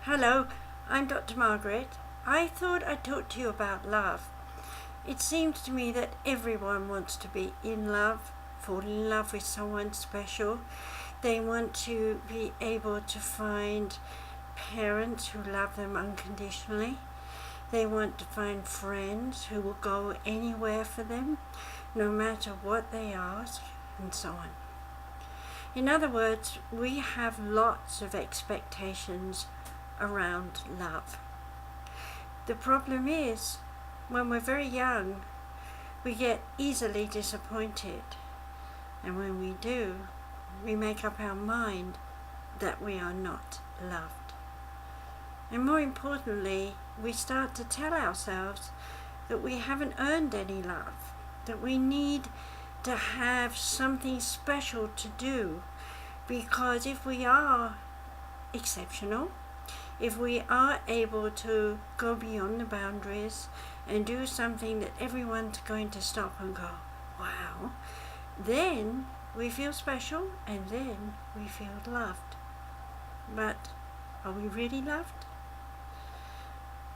Hello, I'm Dr. Margaret. I thought I'd talk to you about love. It seems to me that everyone wants to be in love, fall in love with someone special. They want to be able to find parents who love them unconditionally. They want to find friends who will go anywhere for them, no matter what they ask, and so on. In other words, we have lots of expectations around love. The problem is, when we're very young, we get easily disappointed, and when we do, we make up our mind that we are not loved. And more importantly, we start to tell ourselves that we haven't earned any love, that we need to have something special to do, because if we are exceptional, if we are able to go beyond the boundaries and do something that everyone's going to stop and go, wow, then we feel special and then we feel loved. But are we really loved?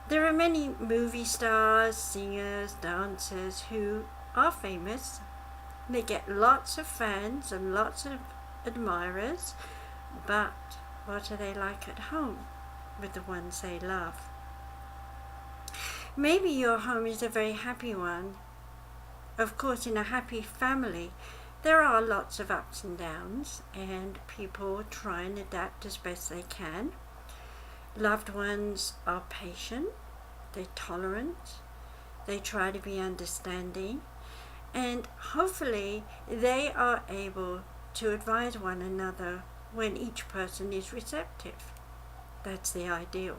There are many movie stars, singers, dancers who are famous. They get lots of fans and lots of admirers, but what are they like at home with the ones they love? Maybe your home is a very happy one. Of course, in a happy family, there are lots of ups and downs, and people try and adapt as best they can. Loved ones are patient, they're tolerant, they try to be understanding, and hopefully they are able to advise one another when each person is receptive. That's the ideal.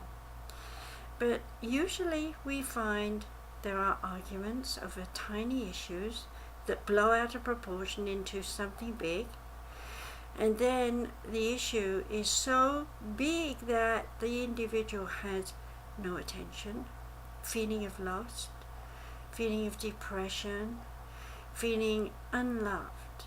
But usually we find there are arguments over tiny issues that blow out of proportion into something big, and then the issue is so big that the individual has no attention, feeling of loss, feeling of depression, feeling unloved.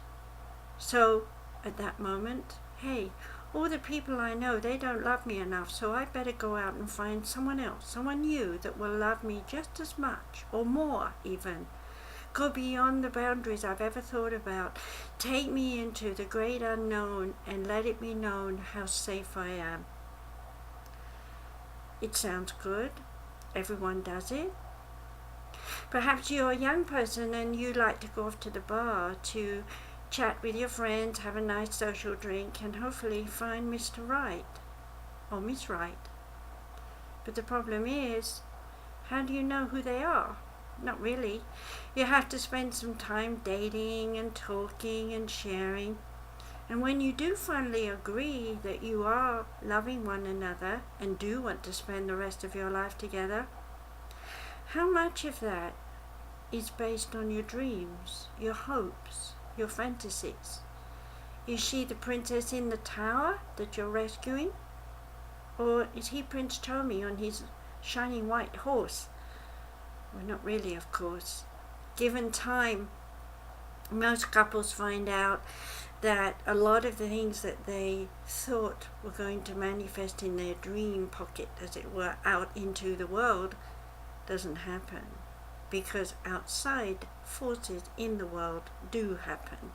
So at that moment, hey, all the people I know, they don't love me enough, so I better go out and find someone else, someone new that will love me just as much, or more even. Go beyond the boundaries I've ever thought about. Take me into the great unknown and let it be known how safe I am. It sounds good. Everyone does it. Perhaps you're a young person and you like to go off to the bar to chat with your friends, have a nice social drink, and hopefully find Mr. Right or Miss Right. But the problem is, how do you know who they are? Not really. You have to spend some time dating and talking and sharing. And when you do finally agree that you are loving one another and do want to spend the rest of your life together, how much of that is based on your dreams, your hopes, your fantasies? Is she the princess in the tower that you're rescuing? Or is he Prince Charming on his shining white horse? Well, not really, of course. Given time, most couples find out that a lot of the things that they thought were going to manifest in their dream pocket, as it were, out into the world, doesn't happen. Because outside forces in the world do happen.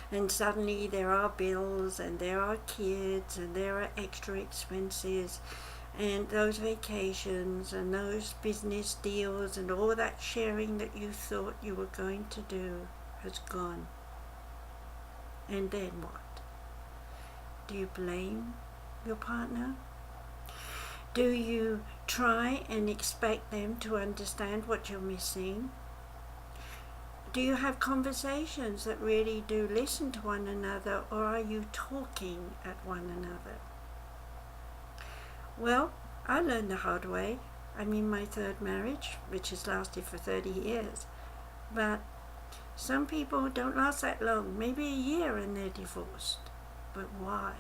And suddenly there are bills, and there are kids, and there are extra expenses, and those vacations, and those business deals, and all that sharing that you thought you were going to do has gone. And then what? Do you blame your partner? Do you try and expect them to understand what you're missing? Do you have conversations that really do listen to one another, or are you talking at one another? Well, I learned the hard way. I'm in my third marriage, which has lasted for 30 years. But some people don't last that long, maybe a year, and they're divorced. But why?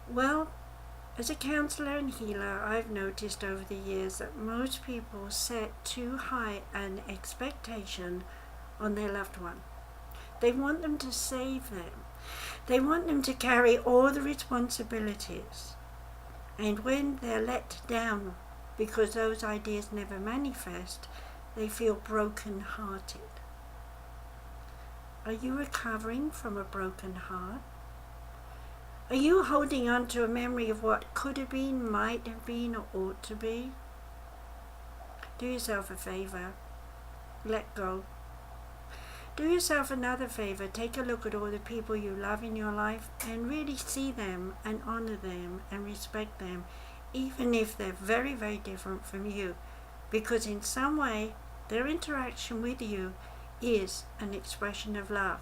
Well, as a counselor and healer, I've noticed over the years that most people set too high an expectation on their loved one. They want them to save them. They want them to carry all the responsibilities. And when they're let down because those ideas never manifest, they feel broken-hearted. Are you recovering from a broken heart? Are you holding on to a memory of what could have been, might have been, or ought to be? Do yourself a favor. Let go. Do yourself another favor. Take a look at all the people you love in your life and really see them and honor them and respect them, even if they're very, very different from you, because in some way their interaction with you is an expression of love.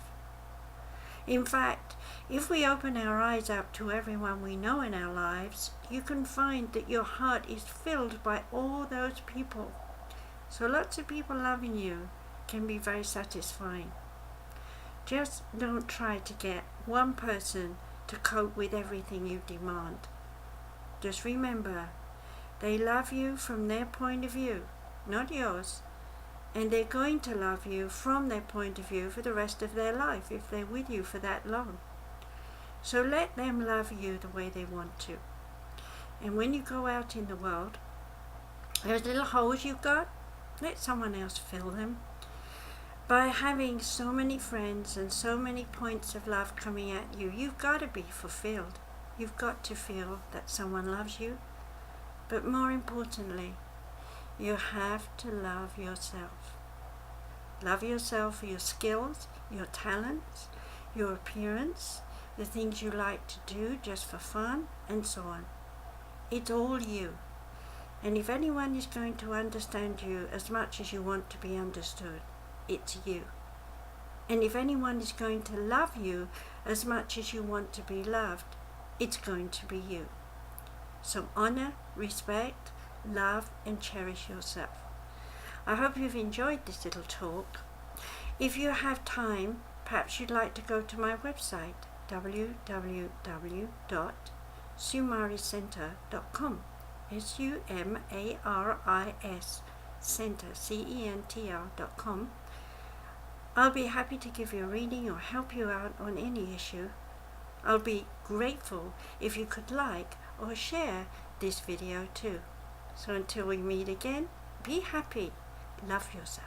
In fact, if we open our eyes up to everyone we know in our lives, you can find that your heart is filled by all those people. So lots of people loving you can be very satisfying. Just don't try to get one person to cope with everything you demand. Just remember, they love you from their point of view, not yours. And they're going to love you from their point of view for the rest of their life if they're with you for that long. So let them love you the way they want to. And when you go out in the world, those little holes you've got, let someone else fill them. By having so many friends and so many points of love coming at you, you've got to be fulfilled. You've got to feel that someone loves you. But more importantly, you have to love yourself. Love yourself for your skills, your talents, your appearance, the things you like to do just for fun, and so on. It's all you. And if anyone is going to understand you as much as you want to be understood, it's you. And if anyone is going to love you as much as you want to be loved, it's going to be you. So honor, respect, love, and cherish yourself. I hope you've enjoyed this little talk. If you have time, perhaps you'd like to go to my website, www.sumariscenter.com. SUMARIS Center, CENTR.com. I'll be happy to give you a reading or help you out on any issue. I'll be grateful if you could like or share this video too. So until we meet again, be happy, love yourself.